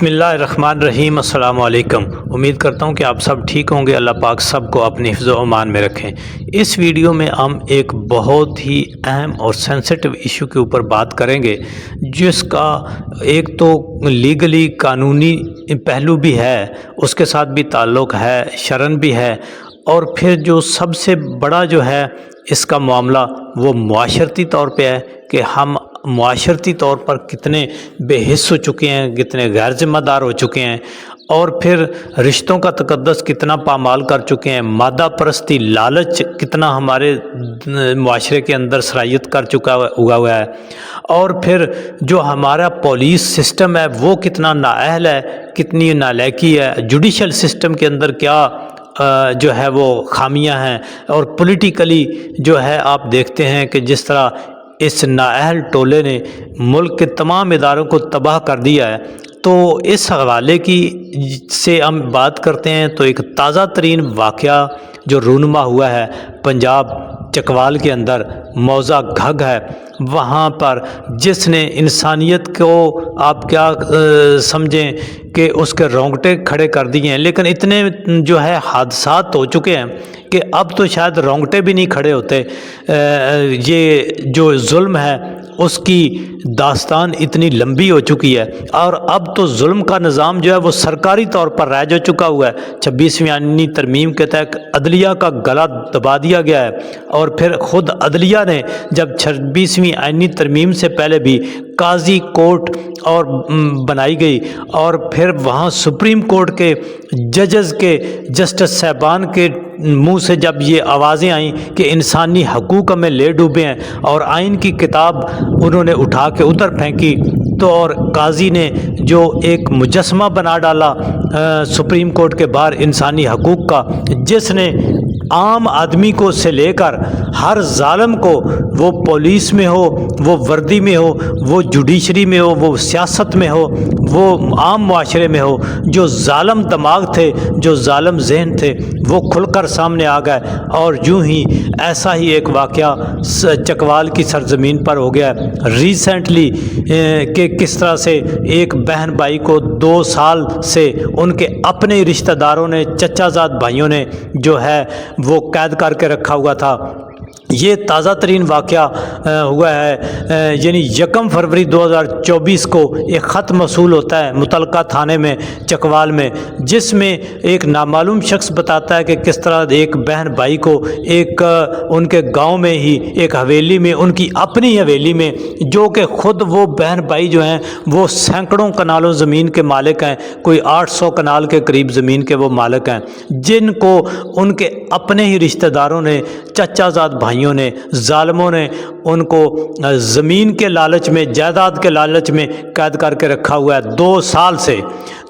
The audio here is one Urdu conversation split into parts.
بسم اللہ الرحمن الرحیم۔ السلام علیکم۔ امید کرتا ہوں کہ آپ سب ٹھیک ہوں گے۔ اللہ پاک سب کو اپنی حفظ و امان میں رکھیں۔ اس ویڈیو میں ہم ایک بہت ہی اہم اور سینسٹیو ایشو کے اوپر بات کریں گے، جس کا ایک تو لیگلی قانونی پہلو بھی ہے، اس کے ساتھ بھی تعلق ہے، شرعن بھی ہے، اور پھر جو سب سے بڑا جو ہے اس کا معاملہ وہ معاشرتی طور پہ ہے کہ ہم معاشرتی طور پر کتنے بے حس ہو چکے ہیں، کتنے غیر ذمہ دار ہو چکے ہیں، اور پھر رشتوں کا تقدس کتنا پامال کر چکے ہیں، مادہ پرستی لالچ کتنا ہمارے معاشرے کے اندر سرایت کر چکا ہوا ہے، اور پھر جو ہمارا پولیس سسٹم ہے وہ کتنا نااہل ہے، کتنی نالائکی ہے، جوڈیشل سسٹم کے اندر کیا جو ہے وہ خامیاں ہیں، اور پولیٹیکلی جو ہے آپ دیکھتے ہیں کہ جس طرح اس نااہل ٹولے نے ملک کے تمام اداروں کو تباہ کر دیا ہے۔ تو اس حوالے کی سے ہم بات کرتے ہیں تو ایک تازہ ترین واقعہ جو رونما ہوا ہے پنجاب چکوال کے اندر، موضع گھگ ہے، وہاں پر جس نے انسانیت کو آپ کیا سمجھیں کہ اس کے رونگٹے کھڑے کر دیے ہیں، لیکن اتنے جو ہے حادثات ہو چکے ہیں کہ اب تو شاید رونگٹے بھی نہیں کھڑے ہوتے۔ یہ جو ظلم ہے اس کی داستان اتنی لمبی ہو چکی ہے، اور اب تو ظلم کا نظام جو ہے وہ سرکاری طور پر رائج ہو چکا ہوا ہے۔ 26ویں آئینی ترمیم کے تحت عدلیہ کا گلا دبا دیا گیا ہے، اور پھر خود عدلیہ نے جب 26ویں آئینی ترمیم سے پہلے بھی قاضی کورٹ اور بنائی گئی، اور پھر وہاں سپریم کورٹ کے ججز کے جسٹس صاحبان کے منہ سے جب یہ آوازیں آئیں کہ انسانی حقوق ہمیں لے ڈوبے ہیں، اور آئین کی کتاب انہوں نے اٹھا کے ادھر پھینکی، تو اور قاضی نے جو ایک مجسمہ بنا ڈالا سپریم کورٹ کے باہر انسانی حقوق کا، جس نے عام آدمی کو سے لے کر ہر ظالم کو، وہ پولیس میں ہو، وہ وردی میں ہو، وہ جوڈیشری میں ہو، وہ سیاست میں ہو، وہ عام معاشرے میں ہو، جو ظالم دماغ تھے، جو ظالم ذہن تھے، وہ کھل کر سامنے آ گئے۔ اور یوں ہی ایسا ہی ایک واقعہ چکوال کی سرزمین پر ہو گیا ریسنٹلی، کہ کس طرح سے ایک بہن بھائی کو 2 سال سے ان کے اپنے رشتہ داروں نے، چچا زاد بھائیوں نے جو ہے وہ قید کر کے رکھا ہوا تھا۔ یہ تازہ ترین واقعہ ہوا ہے، یعنی 1 فروری 2024 کو ایک خط موصول ہوتا ہے متعلقہ تھانے میں چکوال میں، جس میں ایک نامعلوم شخص بتاتا ہے کہ کس طرح ایک بہن بھائی کو ایک ان کے گاؤں میں ہی ایک حویلی میں، ان کی اپنی حویلی میں، جو کہ خود وہ بہن بھائی جو ہیں وہ سینکڑوں کنالوں زمین کے مالک ہیں، کوئی 800 کنال کے قریب زمین کے وہ مالک ہیں، جن کو ان کے اپنے ہی رشتہ داروں نے، چچا زاد بھائیوں نے، ظالموں نے ان کو زمین کے لالچ میں، جائیداد کے لالچ میں قید کر کے رکھا ہوا ہے 2 سال سے۔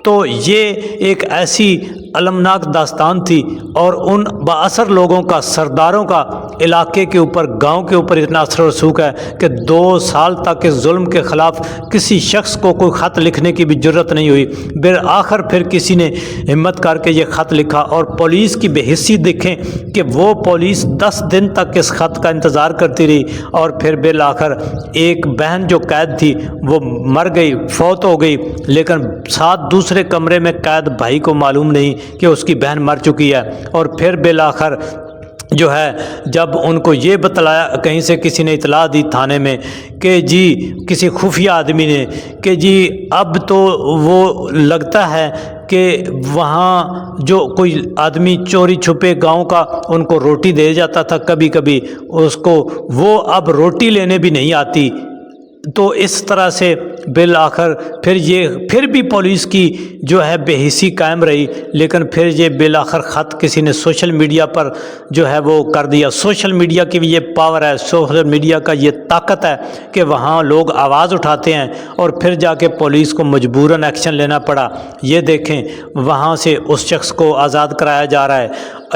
تو یہ ایک ایسی المناک داستان تھی، اور ان بااثر لوگوں کا، سرداروں کا علاقے کے اوپر، گاؤں کے اوپر اتنا اثر و رسوخ ہے کہ 2 سال تک اس ظلم کے خلاف کسی شخص کو کوئی خط لکھنے کی بھی جرت نہیں ہوئی۔ بالآخر پھر کسی نے ہمت کر کے یہ خط لکھا، اور پولیس کی بے حسی دیکھیں کہ وہ پولیس 10 دن تک اس خط کا انتظار کرتی رہی، اور پھر بالآخر ایک بہن جو قید تھی وہ مر گئی، فوت ہو گئی، لیکن ساتھ دوسرے کمرے میں قید بھائی کو معلوم نہیں کہ اس کی بہن مر چکی ہے۔ اور پھر بالآخر جو ہے جب ان کو یہ بتلایا، کہیں سے کسی نے اطلاع دی تھانے میں کہ جی، کسی خفیہ آدمی نے، کہ جی اب تو وہ لگتا ہے کہ وہاں جو کوئی آدمی چوری چھپے گاؤں کا ان کو روٹی دے جاتا تھا کبھی کبھی، اس کو وہ اب روٹی لینے بھی نہیں آتی۔ تو اس طرح سے بالآخر پھر بھی پولیس کی جو ہے بے حسی قائم رہی، لیکن پھر یہ بالآخر خط کسی نے سوشل میڈیا پر جو ہے وہ کر دیا۔ سوشل میڈیا کی بھی یہ پاور ہے، سوشل میڈیا کا یہ طاقت ہے کہ وہاں لوگ آواز اٹھاتے ہیں، اور پھر جا کے پولیس کو مجبوراً ایکشن لینا پڑا۔ یہ دیکھیں وہاں سے اس شخص کو آزاد کرایا جا رہا ہے۔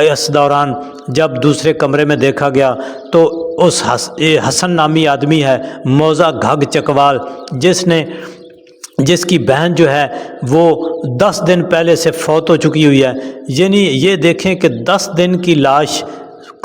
اس دوران جب دوسرے کمرے میں دیکھا گیا تو اس حسن نامی آدمی ہے موضع گھگ چکوال، جس کی بہن جو ہے وہ 10 دن پہلے سے فوت ہو چکی ہوئی ہے۔ یعنی یہ دیکھیں کہ 10 دن کی لاش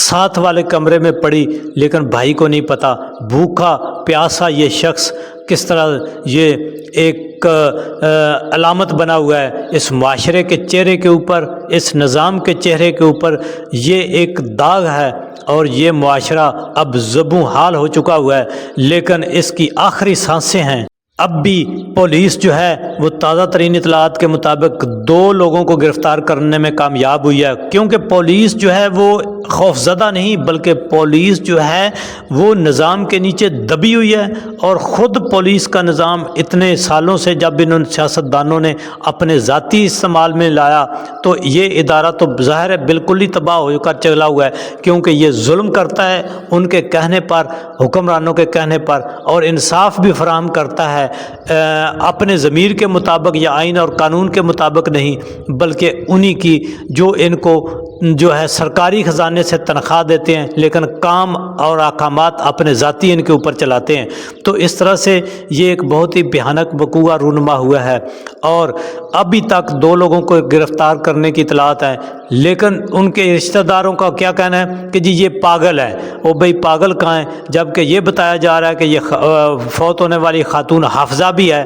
ساتھ والے کمرے میں پڑی، لیکن بھائی کو نہیں پتا بھوکا پیاسا یہ شخص کس طرح یہ ایک علامت بنا ہوا ہے اس معاشرے کے چہرے کے اوپر، اس نظام کے چہرے کے اوپر یہ ایک داغ ہے، اور یہ معاشرہ اب زبوں حال ہو چکا ہوا ہے، لیکن اس کی آخری سانسیں ہیں۔ اب بھی پولیس جو ہے وہ تازہ ترین اطلاعات کے مطابق 2 لوگوں کو گرفتار کرنے میں کامیاب ہوئی ہے، کیونکہ پولیس جو ہے وہ خوفزدہ نہیں، بلکہ پولیس جو ہے وہ نظام کے نیچے دبی ہوئی ہے، اور خود پولیس کا نظام اتنے سالوں سے جب ان سیاستدانوں نے اپنے ذاتی استعمال میں لایا تو یہ ادارہ تو ظاہر ہے بالکل ہی تباہ ہو کر چلا ہوا ہے، کیونکہ یہ ظلم کرتا ہے ان کے کہنے پر، حکمرانوں کے کہنے پر، اور انصاف بھی فراہم کرتا ہے اپنے ضمیر کے مطابق یا آئین اور قانون کے مطابق نہیں، بلکہ انہی کی جو ان کو جو ہے سرکاری خزانے سے تنخواہ دیتے ہیں، لیکن کام اور احکامات اپنے ذاتی ان کے اوپر چلاتے ہیں۔ تو اس طرح سے یہ ایک بہت ہی بھیانک وقوع رونما ہوا ہے، اور ابھی تک 2 لوگوں کو گرفتار کرنے کی اطلاعات ہیں، لیکن ان کے رشتہ داروں کا کیا کہنا ہے کہ جی یہ پاگل ہے۔ وہ بھائی پاگل کہاں ہے، جبکہ یہ بتایا جا رہا ہے کہ یہ فوت ہونے والی خاتون حافظہ بھی ہے،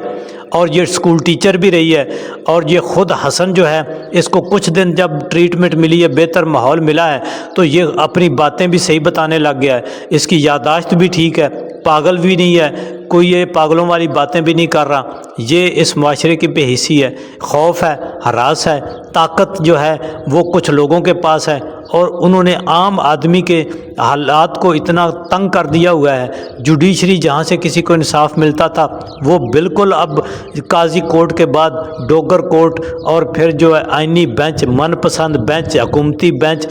اور یہ اسکول ٹیچر بھی رہی ہے، اور یہ خود حسن جو ہے اس کو کچھ دن جب ٹریٹمنٹ ملی ہے، بہتر ماحول ملا ہے، تو یہ اپنی باتیں بھی صحیح بتانے لگ گیا ہے، اس کی یادداشت بھی ٹھیک ہے، پاگل بھی نہیں ہے، کوئی یہ پاگلوں والی باتیں بھی نہیں کر رہا۔ یہ اس معاشرے کی بے حسی ہے، خوف ہے، ہراس ہے، طاقت جو ہے وہ کچھ لوگوں کے پاس ہے، اور انہوں نے عام آدمی کے حالات کو اتنا تنگ کر دیا ہوا ہے۔ جوڈیشری جہاں سے کسی کو انصاف ملتا تھا وہ بالکل اب قاضی کورٹ کے بعد ڈوگر کورٹ، اور پھر جو ہے آئینی بینچ، من پسند بینچ، حکومتی بینچ،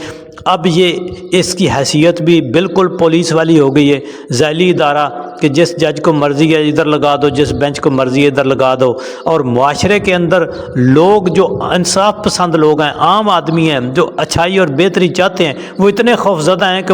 اب یہ اس کی حیثیت بھی بالکل پولیس والی ہو گئی ہے، ذیلی ادارہ کہ جس جج کو مرضی ہے ادھر لگا دو، جس بینچ کو مرضی ہے ادھر لگا دو۔ اور معاشرے کے اندر لوگ جو انصاف پسند لوگ ہیں، عام آدمی ہیں جو اچھائی اور بہتری چاہتے ہیں، وہ اتنے خوفزدہ ہیں کہ